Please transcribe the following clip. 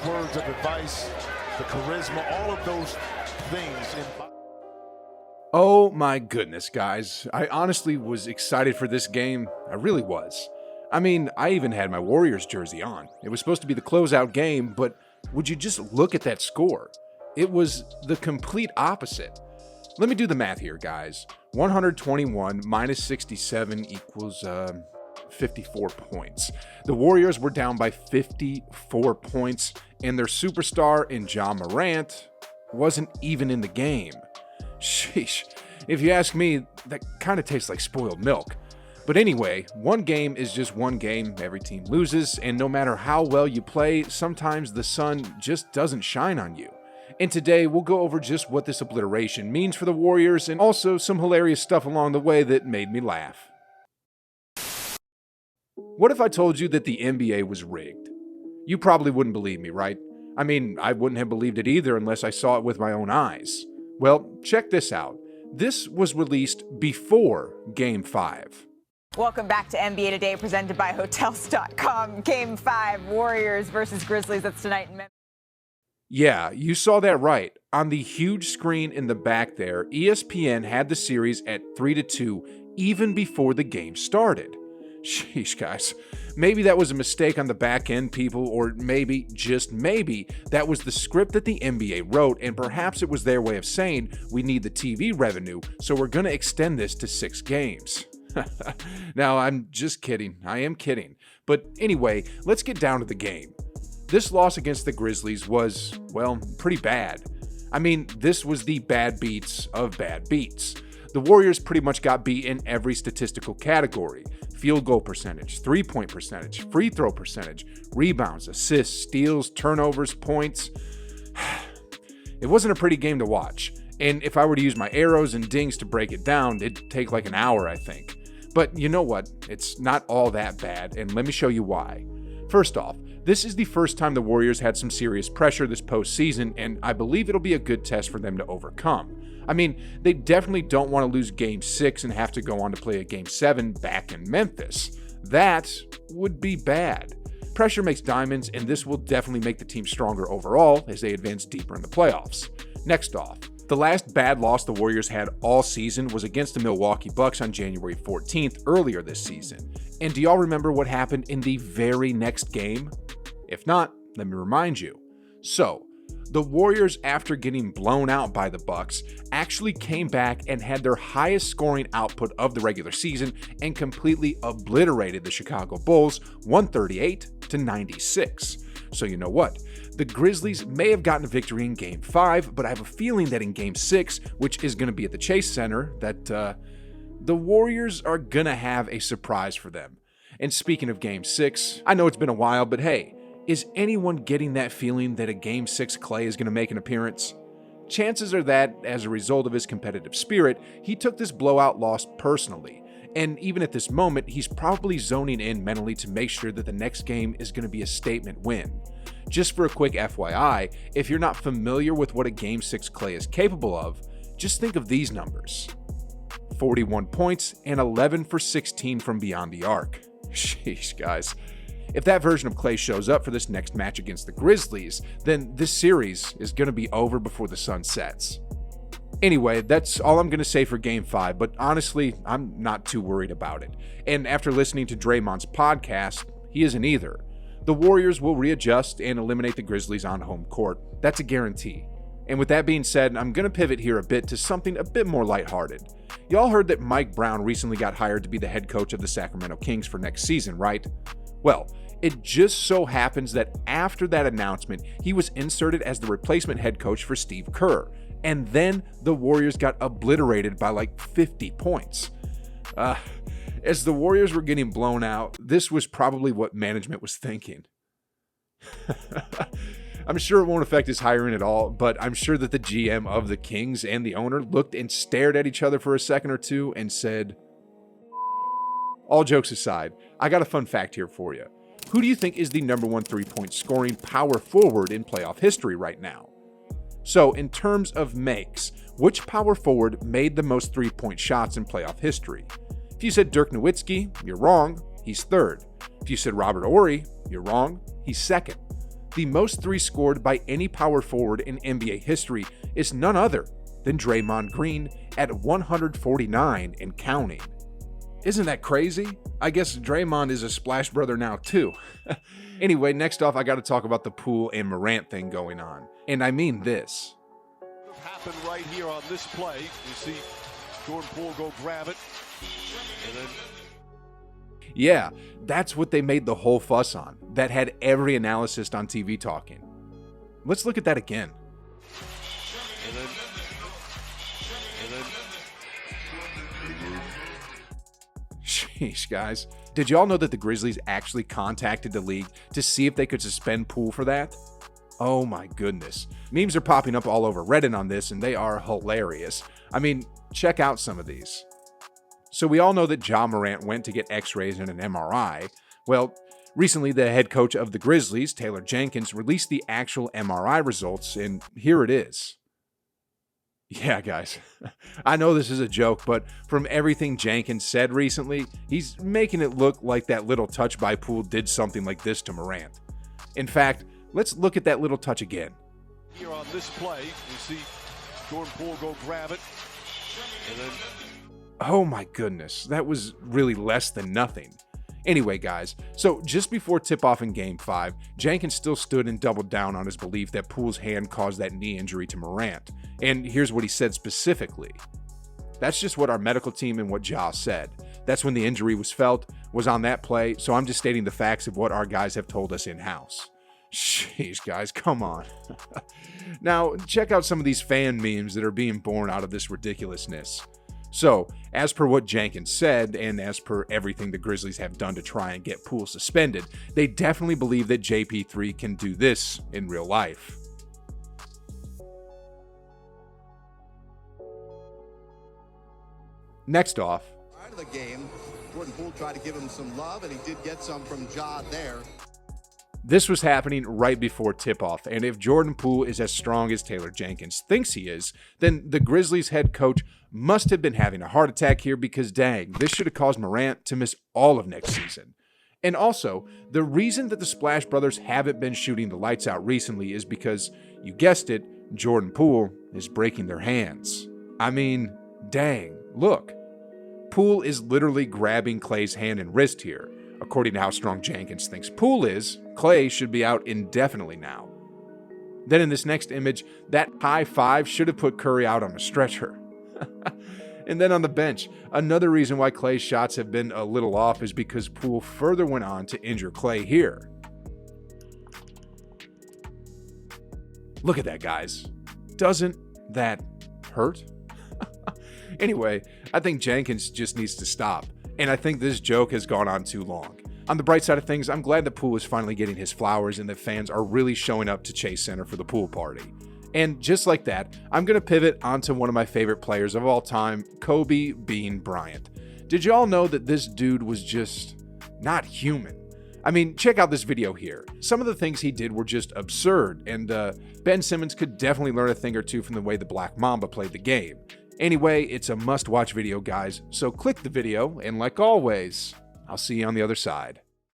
words of advice, the charisma, all of those things. Oh my goodness, guys. I honestly was excited for this game. I really was. I mean, I even had my Warriors jersey on. It was supposed to be the closeout game, but would you just look at that score? It was the complete opposite. Let me do the math here, guys. 121 minus 67 equals 54 points. The Warriors were down by 54 points, and their superstar in Ja Morant wasn't even in the game. Sheesh. If you ask me, that kind of tastes like spoiled milk. But anyway, one game is just one game. Every team loses, and no matter how well you play, sometimes the sun just doesn't shine on you. And today, we'll go over just what this obliteration means for the Warriors, and also some hilarious stuff along the way that made me laugh. What if I told you that the NBA was rigged? You probably wouldn't believe me, right? I mean, I wouldn't have believed it either unless I saw it with my own eyes. Well, check this out. This was released before Game 5. Welcome back to NBA Today, presented by Hotels.com. Game 5, Warriors versus Grizzlies. That's tonight in Memphis. Yeah, you saw that right. On the huge screen in the back there, ESPN had the series at 3-2 even before the game started. Sheesh, guys. Maybe that was a mistake on the back end, people, or maybe, just maybe, that was the script that the NBA wrote, and perhaps it was their way of saying, we need the TV revenue, so we're going to extend this to 6 games. Now, I'm just kidding. I am kidding. But anyway, let's get down to the game. This loss against the Grizzlies was, well, pretty bad. I mean, this was the bad beats of bad beats. The Warriors pretty much got beat in every statistical category. Field goal percentage, three-point percentage, free throw percentage, rebounds, assists, steals, turnovers, points. It wasn't a pretty game to watch. And if I were to use my arrows and dings to break it down, it'd take like an hour, I think. But you know what? It's not all that bad, and let me show you why. First off, this is the first time the Warriors had some serious pressure this postseason, and I believe it'll be a good test for them to overcome. I mean, they definitely don't want to lose Game 6 and have to go on to play a Game 7 back in Memphis. That would be bad. Pressure makes diamonds, and this will definitely make the team stronger overall as they advance deeper in the playoffs. Next off, the last bad loss the Warriors had all season was against the Milwaukee Bucks on January 14th earlier this season. And do y'all remember what happened in the very next game? If not, let me remind you. So, the Warriors, after getting blown out by the Bucks, actually came back and had their highest scoring output of the regular season and completely obliterated the Chicago Bulls 138-96. So you know what? The Grizzlies may have gotten a victory in Game 5, but I have a feeling that in Game 6, which is going to be at the Chase Center, that the Warriors are going to have a surprise for them. And speaking of Game 6, I know it's been a while, but hey, is anyone getting that feeling that a Game 6 Clay is going to make an appearance? Chances are that, as a result of his competitive spirit, he took this blowout loss personally. And even at this moment, he's probably zoning in mentally to make sure that the next game is going to be a statement win. Just for a quick FYI, if you're not familiar with what a Game 6 Clay is capable of, just think of these numbers. 41 points and 11 for 16 from beyond the arc. Sheesh, guys. If that version of Clay shows up for this next match against the Grizzlies, then this series is going to be over before the sun sets. Anyway, that's all I'm going to say for Game 5, but honestly, I'm not too worried about it. And after listening to Draymond's podcast, he isn't either. The Warriors will readjust and eliminate the Grizzlies on home court. That's a guarantee. And with that being said, I'm going to pivot here a bit to something a bit more lighthearted. Y'all heard that Mike Brown recently got hired to be the head coach of the Sacramento Kings for next season, right? Well, it just so happens that after that announcement, he was inserted as the replacement head coach for Steve Kerr. And then the Warriors got obliterated by like 50 points. As the Warriors were getting blown out, this was probably what management was thinking. I'm sure it won't affect his hiring at all, but I'm sure that the GM of the Kings and the owner looked and stared at each other for a second or two and said, all jokes aside, I got a fun fact here for you. Who do you think is the #1 3-point scoring power forward in playoff history right now? So, in terms of makes, which power forward made the most 3-point shots in playoff history? If you said Dirk Nowitzki, you're wrong. He's third. If you said Robert Horry, you're wrong. He's second. the most threes scored by any power forward in NBA history is none other than Draymond Green at 149 and counting. Isn't that crazy? I guess Draymond is a Splash Brother now too. Anyway, next off, I got to talk about the Poole and Morant thing going on. And I mean this. Happened right here on this play. You see Jordan Poole go grab it. And then yeah, that's what they made the whole fuss on. That had every analyst on TV talking. Let's look at that again. And then Sheesh, guys. Did y'all know that the Grizzlies actually contacted the league to see if they could suspend Poole for that? Oh my goodness. Memes are popping up all over Reddit on this, and they are hilarious. I mean, check out some of these. So we all know that Ja Morant went to get x-rays and an MRI. Well, recently the head coach of the Grizzlies, Taylor Jenkins, released the actual MRI results, and here it is. Yeah, guys, I know this is a joke, but from everything Jenkins said recently, he's making it look like that little touch by Poole did something like this to Morant. In fact, let's look at that little touch again. here on this play, you see Jordan Poole go grab it. And then Oh my goodness, that was really less than nothing. Anyway, guys, so just before tip-off in Game 5, Jenkins still stood and doubled down on his belief that Poole's hand caused that knee injury to Morant. And here's what he said specifically. That's just what our medical team and what Ja said. That's when the injury was felt, was on that play, so I'm just stating the facts of what our guys have told us in-house. Jeez, guys, come on. Now, check out some of these fan memes that are being born out of this ridiculousness. So, as per what Jenkins said, and as per everything the Grizzlies have done to try and get Poole suspended, they definitely believe that JP3 can do this in real life. Next off, Prior to the game, Jordan Poole tried to give him some love, and he did get some from Ja there. this was happening right before tip-off, and if Jordan Poole is as strong as Taylor Jenkins thinks he is, then the Grizzlies head coach must have been having a heart attack here because, dang, this should have caused Morant to miss all of next season. And also, the reason that the Splash Brothers haven't been shooting the lights out recently is because, you guessed it, Jordan Poole is breaking their hands. I mean, dang, look. Poole is literally grabbing Klay's hand and wrist here. According to how strong Jenkins thinks Poole is, Klay should be out indefinitely now. Then in this next image, that high five should have put Curry out on a stretcher. And then on the bench, another reason why Klay's shots have been a little off is because Poole further went on to injure Klay here. Look at that, guys. Doesn't that hurt? Anyway, I think Jenkins just needs to stop, and I think this joke has gone on too long. On the bright side of things, I'm glad that Poole is finally getting his flowers and that fans are really showing up to Chase Center for the pool party. And just like that, I'm going to pivot onto one of my favorite players of all time, Kobe Bean Bryant. Did y'all know that this dude was just not human? I mean, check out this video here. Some of the things he did were just absurd, and Ben Simmons could definitely learn a thing or two from the way the Black Mamba played the game. Anyway, it's a must-watch video, guys, so click the video, and like always, I'll see you on the other side.